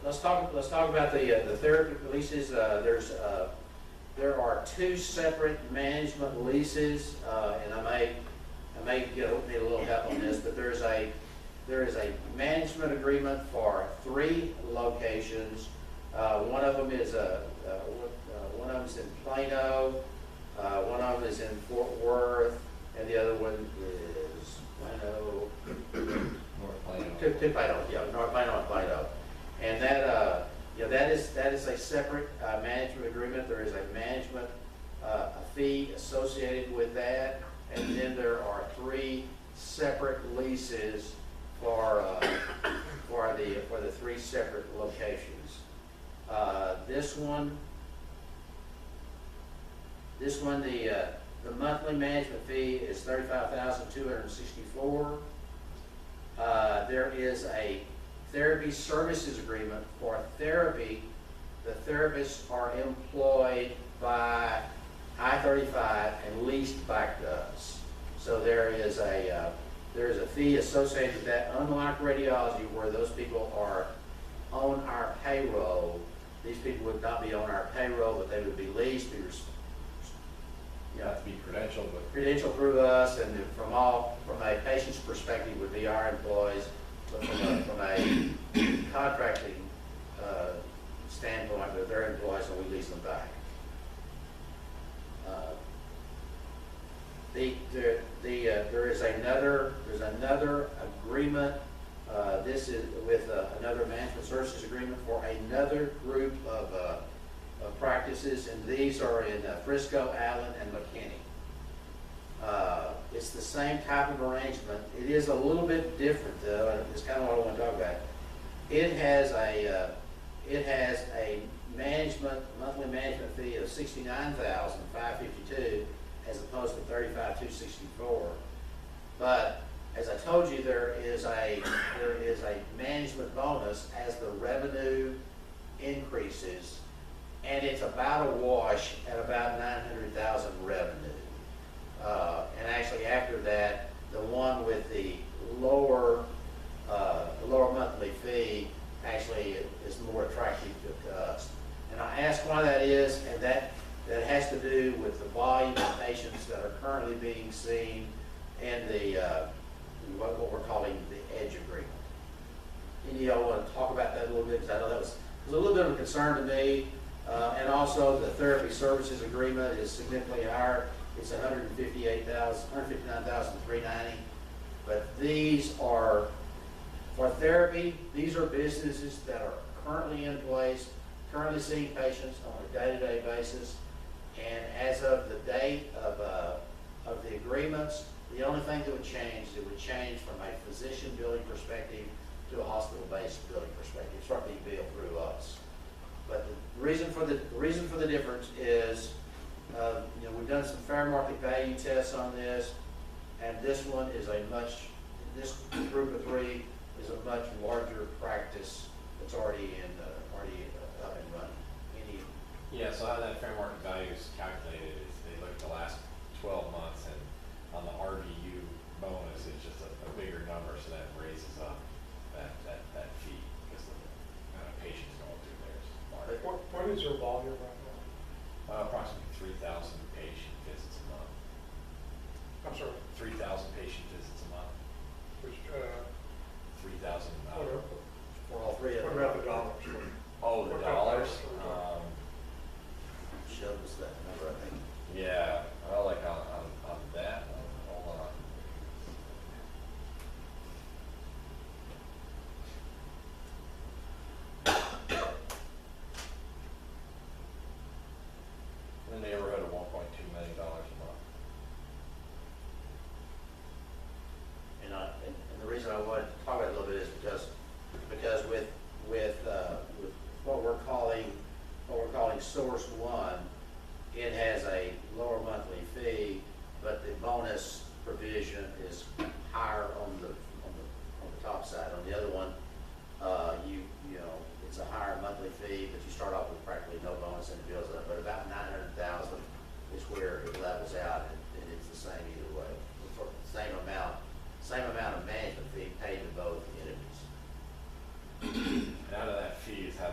let's talk about the therapy leases. There are two separate management leases, and I may need a little help on this, but there is a management agreement for 3 locations. One of them is in Plano, one of them is in Fort Worth, and the other one is Plano. North Plano. To Plano, yeah, North Plano and Plano. And that, that is a separate management agreement. There is a management a fee associated with that, and then there are 3 separate leases for the 3 separate locations. This one, the monthly management fee is $35,264. There is a therapy services agreement for therapy. The therapists are employed by I-35 and leased back to us. So there is a fee associated with that. Unlike radiology, where those people are on our payroll, these people would not be on our payroll, but they would be leased. You have to be credentialed with. Credentialed through us, and from a patient's perspective would be our employees, but from a contracting standpoint, they're employees and we lease them back. There's another agreement. This is with another management services agreement for another group of practices, and these are in Frisco, Allen, and McKinney. It's the same type of arrangement. It is a little bit different, though, and it's kind of what I want to talk about. It has a monthly management fee of $69,552 as opposed to $35,264. But as I told you, there is a management bonus as the revenue increases, and it's about a wash at about $900,000 revenue. And actually, after that, the one with the lower monthly fee actually is more attractive to us. And I ask why that is, and that has to do with the volume of patients that are currently being seen and the what we're calling the EDGE agreement. Any of y'all want to talk about that a little bit, because I know that was a little bit of a concern to me. And also, the therapy services agreement is significantly higher. It's $159,390. But these are for therapy. These are businesses that are currently in place, currently seeing patients on a day-to-day basis. And as of the date of the agreements, the only thing that would change, it would change from a physician billing perspective to a hospital-based billing perspective. Start being billed through us. But the reason for the difference is, we've done some fair market value tests on this, and this one is this group of 3 is a much larger practice that's already up and running. Yeah, so how that fair market value is calculated is they look at the last 12 months, and on the RVU bonus, it's just a bigger number, so that raises up that fee because the amount of patients going through there is larger. What is your volume right now? Approximately 3,000 patient visits a month. I'm sorry. 3,000 patient visits a month. Which, 3,000. For all 3 of them. what about the dollars? Oh, the What dollars. Showed us that number, I think. Yeah. Well, like on that. Hold on. In the neighborhood of $1.2 million a month. And the reason I wanted to talk about it a little bit is because with what we're calling Source 1, it has a lower monthly fee, but the bonus provision is higher on the top side. On the other one, it's a higher monthly fee, but you start off with practically no bonus and it builds up. But about $900,000 is where it levels out, and it's the same either way. For the same amount of management fee paid to both entities. And out of that fee is how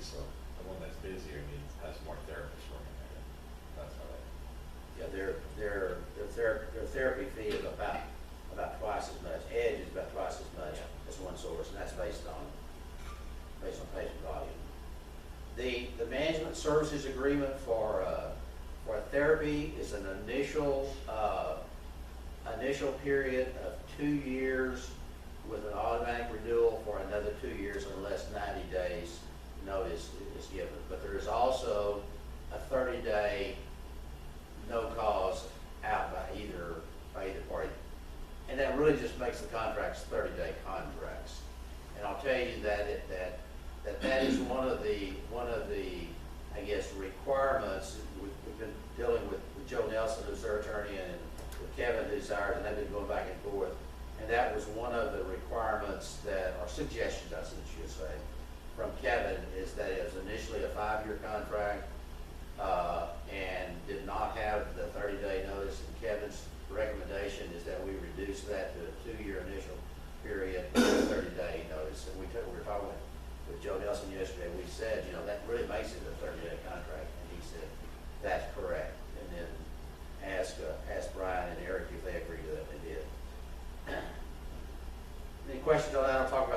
so the one that's busier has more therapists working there. That's how they. Yeah, their therapy fee is about twice as much. Edge is about twice as much as one source, and that's based on patient volume. The management services agreement for therapy is an initial period of 2 years with an automatic renewal for another 2 years unless 90 days notice is given. But there is also a 30-day no cause out by either party. And that really just makes the contracts 30-day contracts. And I'll tell you that is one of the I guess requirements. We've been dealing with Joe Nelson, who's their attorney, and with Kevin, who's ours, and they've been going back and forth. And that was one of the requirements or suggestions, I should say, from Kevin, is that it was initially a 5-year contract and did not have the 30-day notice. And Kevin's recommendation is that we reduce that to a 2-year initial period with a 30-day notice. And we were talking with Joe Nelson yesterday. We said, that really makes it a 30-day contract, and he said that's correct. And then asked Brian and Eric if they agreed to that. They did. Any questions on that? I'll talk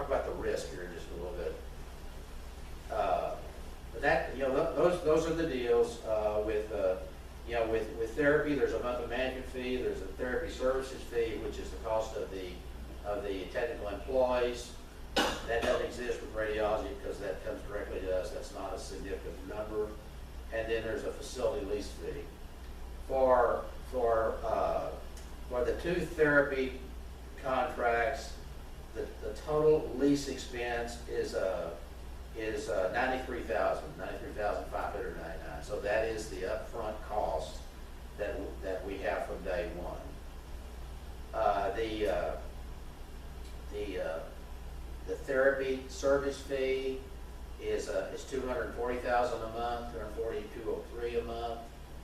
about the risk here in just a little bit. But that, those are the deals with therapy. There's a monthly management fee. There's a therapy services fee, which is the cost of the technical employees. That doesn't exist with radiology because that comes directly to us. That's not a significant number. And then there's a facility lease fee. For the 2 therapy contracts, the total lease expense is $93,599. So that is the upfront cost that we have from day one. The therapy service fee is $240,000 a month, $240,203 a month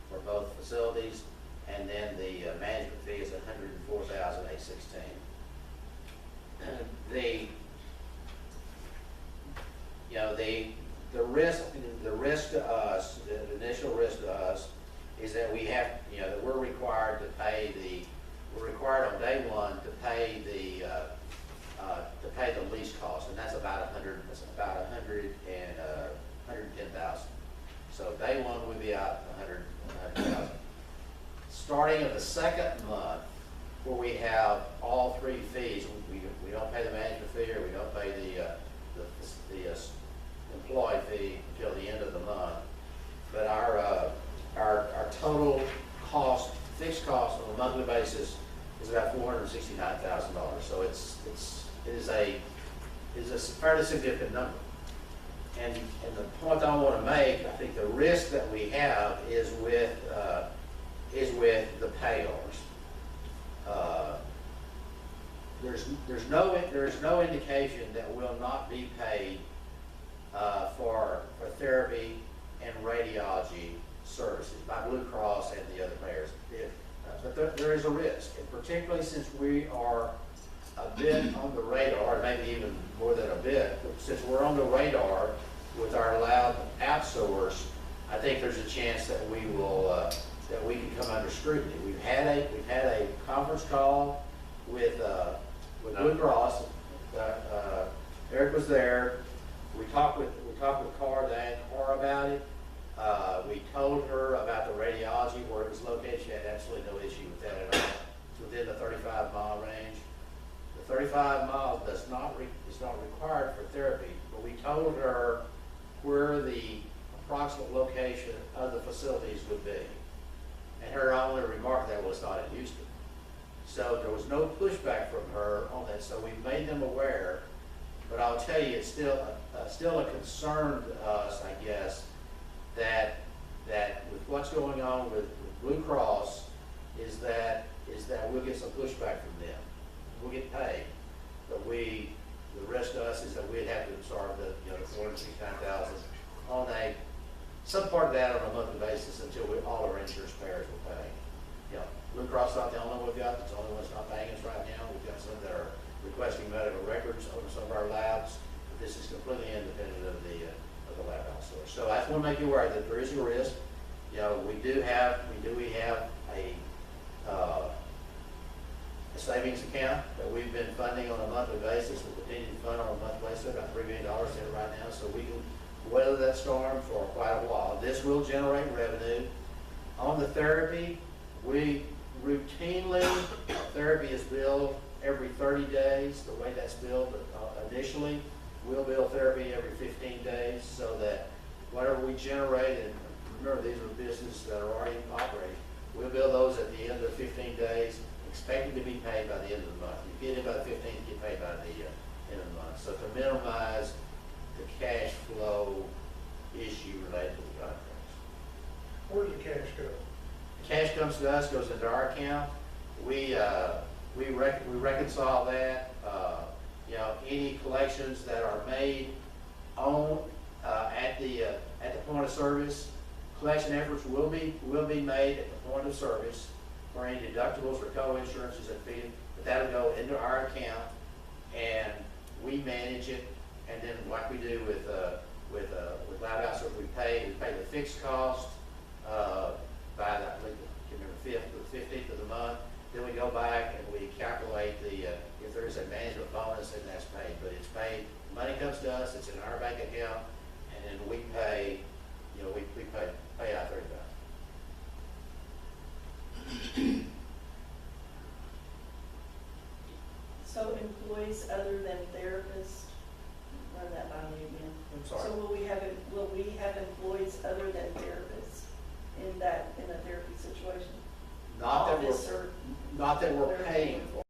for both facilities, and then the management fee is $104,816. The risk to us, the initial risk to us, is that we have, that we're required on day one to pay the lease cost, and that's about $110,000. So day one would be out $100,000. Starting in the second month, where we have all 3 fees, we don't pay the management fee, or we don't pay the employee fee until the end of the month. But our total cost, fixed cost on a monthly basis, is about $469,000. So it is a fairly significant number. And the point I want to make, I think the risk that we have is with the payors. There's no indication that we'll not be paid for therapy and radiology services by Blue Cross and the other payers. But there is a risk, and particularly since we are a bit on the radar, maybe even more than a bit, since we're on the radar with our allowed outsource, I think there's a chance that we can come under scrutiny. We've had a conference call with Blue Cross. Eric was there. We talked with Diane Carr about it. We told her about the radiology, where it was located. She had absolutely no issue with that at all. It's within the 35-mile range. The 35 miles is not required for therapy, but we told her where the approximate location of the facilities would be. And her only remark that was not in Houston. So there was no pushback from her on that. So we made them aware. But I'll tell you, it's still a concern to us, I guess, that with what's going on with Blue Cross, is that we'll get some pushback from them. We'll get paid, but the rest of us is that we'd have to absorb the $469,000 on some part of that on a monthly basis until all our insurance payers will pay. Blue Cross is not the only one we've got. It's the only one that's not paying us right now. We've got some that are requesting medical records on some of our labs. But this is completely independent of the So I just want to make you aware that there is a risk. You know, we have a savings account that we've been funding on a monthly basis. We'll continue to fund on a monthly basis, about $3 million in it right now, so we can weather that storm for quite a while. This will generate revenue. On the therapy, we routinely, therapy is billed every 30 days, the way that's billed initially. We'll bill therapy every 15 days, so that whatever we generate, and remember, these are businesses that are already operating, we'll bill those at the end of 15 days, expecting to be paid by the end of the month. You get in by the 15th, you get paid by the end of the month. So to minimize the cash flow issue related to the contracts. Where does the cash go? Cash comes to us, goes into our account. We reconcile that. You know, any collections that are made on at the point of service, collection efforts will be made at the point of service for any deductibles or co-insurances that feed, but that'll go into our account, and we manage it. And then, like we do with loud outsourcing, we pay the fixed cost by the, I remember, 5th or 15th of the month. Then we go back and we calculate if there is a management bonus, then that's paid. But it's paid, money comes to us, it's in our bank account, and then we pay, you know, we pay I-35. So employees other than therapists, run that by me again. I'm sorry. So will we have employees other than therapists in a therapy situation? Not that Office or we're paying for.